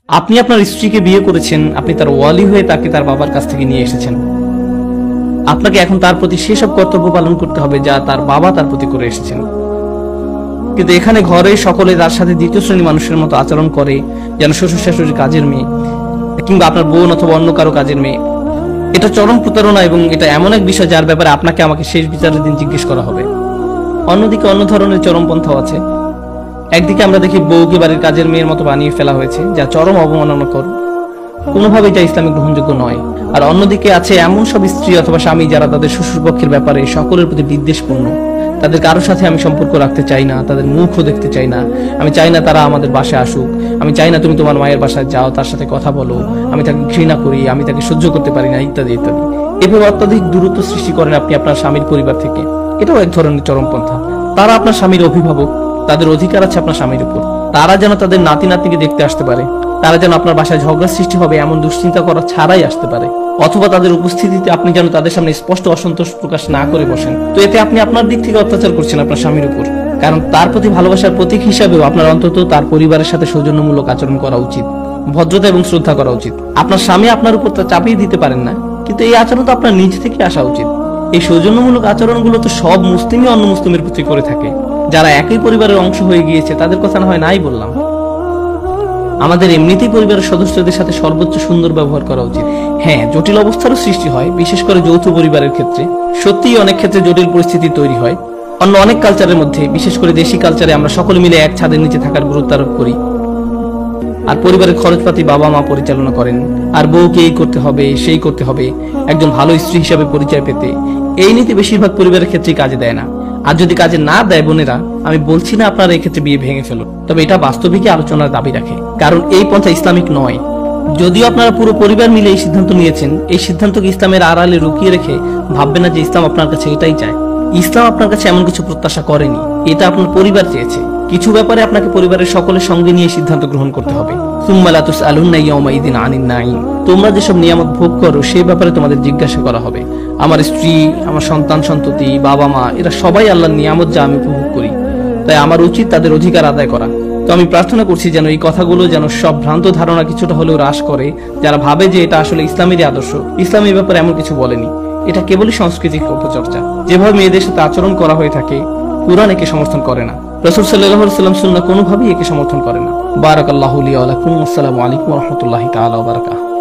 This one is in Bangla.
আপনি আপনার স্ত্রীকে বিয়ে করেছেন, আপনি তার ওয়ালি হয়ে তাকে তার বাবার কাছ থেকে নিয়ে এসেছেন। আপনাকে এখন তার প্রতি সেসব কর্তব্য পালন করতে হবে যা তার বাবা তার প্রতি করে এসেছেন। কিন্তু এখানে ঘরে সকলে তার সাথে দ্বিতীয় শ্রেণী মানুষের মতো আচরণ করে, যেন শ্বশুর শাশুড়ির কাজের মেয়ে কিংবা আপনার বোন অথবা অন্য কারো কাজের মেয়ে। এটা চরম প্রতারণা এবং এটা এমন এক বিষয় যার ব্যাপারে আপনাকে আমাকে শেষ বিচারের দিন জিজ্ঞেস করা হবে। অন্যদিকে অন্য ধরনের চরমপন্থাও আছে। একদিকে আমরা দেখি বউকে বাড়ির কাজের মেয়ের মতো বানিয়ে ফেলা হয়েছে, যা চরম অবমাননাকর, কোনোভাবেই যা ইসলামিক গ্রহণযোগ্য নয়। আর অন্যদিকে আছে এমন সব স্ত্রী অথবা স্বামী যারা তাদের শ্বশুরপক্ষের ব্যাপারে সকলের প্রতি বিদ্বেষপূর্ণ। তাদের কারোর সাথে আমি সম্পর্ক রাখতে চাই না, তাদের মুখও দেখতে চাই না, আমি চাই না তারা আমাদের বাসায় আসুক, আমি চাই না তুমি তোমার মায়ের বাসায় যাও, তার সাথে কথা বলো, আমি তাকে ঘৃণা করি, আমি তাকে সহ্য করতে পারি না, ইত্যাদি ইত্যাদি। এভাবে অত্যাধিক দূরত্ব সৃষ্টি করেন আপনি আপনার স্বামীর পরিবার থেকে। এটাও এক ধরনের চরমপন্থা। তারা আপনার স্বামীর অভিভাবক, তাদের অধিকার আছে আপনার স্বামীর উপর। তারা যেন তাদের নাতি নাতনিকে দেখতে আসতে পারে, তারা যেন আপনার বাসায় ঝগড়া সৃষ্টি হবে এমন দুশ্চিন্তা করা ছাড়াই আসতে পারে, অথবা তাদের উপস্থিতিতে আপনি যেন তাদের সামনে স্পষ্ট অসন্তোষ প্রকাশ না করে বসেন। তো এতে আপনি আপনার দিক থেকে অত্যাচার করছেন আপনার স্বামীর উপর। কারণ তার প্রতি ভালোবাসার প্রতীক হিসাবেও আপনার অন্তত তার পরিবারের সাথে সৌজন্যমূলক আচরণ করা উচিত, ভদ্রতা এবং শ্রদ্ধা করা উচিত। আপনার স্বামী আপনার উপর তা চাপিয়ে দিতে পারেন না, কিন্তু এই আচরণ তো আপনার নিজ থেকে আসা উচিত। এই সৌজন্যমূলক আচরণগুলো তো সব মুসলিমই অন্য মুসলিমের প্রতি করে থাকে। যারা একই পরিবারের অংশ হয়ে গিয়েছে তাদের কথা না হয় নাই বললাম। আমাদের এমনিতেই পরিবারের সদস্যদের সাথে সর্বোচ্চ সুন্দর ব্যবহার করা উচিত। হ্যাঁ, জটিল অবস্থারও সৃষ্টি হয়, বিশেষ করে যৌথ পরিবারের ক্ষেত্রে। সত্যিই অনেক ক্ষেত্রে জটিল পরিস্থিতি তৈরি হয়। অন্য অনেক কালচারের মধ্যে, বিশেষ করে দেশি কালচারে, আমরা সকলে মিলে এক ছাদের নিচে থাকার গুরুত্ব আরোপ করি। আর পরিবারের খরচপাতি বাবা মা পরিচালনা করেন। আর বউকে এই করতে হবে, সেই করতে হবে, একজন ভালো স্ত্রী হিসাবে পরিচয় পেতে। এই নীতি বেশিরভাগ পরিবারের ক্ষেত্রেই কাজে দেয় না। আর যদি কাজে না দেয় বোনেরা, আমি বলছি না আপনারা এক্ষেত্রে বিয়ে ভেঙে ফেলুন, তবে এটা বাস্তবিকই আলোচনার দাবি রাখে, কারণ এই পন্থা ইসলামিক নয়। যদিও আপনারা পুরো পরিবার মিলে এই সিদ্ধান্ত নিয়েছেন, এই সিদ্ধান্তকে ইসলামের আড়ালে লুকিয়ে রেখে ভাববেন না যে ইসলাম আপনার কাছে এটাই চায়। ইসলাম আপনার কাছে এমন কিছু প্রত্যাশা করেনি, এটা আপনার পরিবার চেয়েছে। কিছু ব্যাপারে আপনাকে পরিবারের সকলের সঙ্গে নিয়ে সিদ্ধান্ত গ্রহণ করতে হবে। সুম্মা লা তুসআলুনা ইয়াওমাইযিন আনিন নাঈম। তোমরা যেসব নিয়ামত ভোগ করো সেই ব্যাপারে তোমাদের জিজ্ঞাসা করা হবে। আমার স্ত্রী, আমার সন্তান সন্ততি, বাবা মা, এরা সবাই আল্লাহর নিয়ামত যা আমি উপভোগ করি, তাই আমার উচিত তাদের অধিকার আদায় করা। তো আমি প্রার্থনা করছি যেন এই কথাগুলো যেন সব ভ্রান্ত ধারণা কিছুটা হলেও হ্রাস করে, যারা ভাবে যে এটা আসলে ইসলামেরই আদর্শ। ইসলাম এই ব্যাপারে এমন কিছু বলেনি, এটা কেবলই সাংস্কৃতিক অপচর্চা। যেভাবে মেয়েদের সাথে আচরণ করা হয়ে থাকে, কুরআন একে সমর্থন করে না, রাসূল সাল্লাল্লাহু আলাইহি ওয়াসাল্লাম সুন্নাহ কোনোভাবেই একে সমর্থন করে না। বারাকাল্লাহু লি ওয়া লাকুম। আসসালামু আলাইকুম ওয়া রাহমাতুল্লাহি তাআলা ওয়া বারাকাতুহু।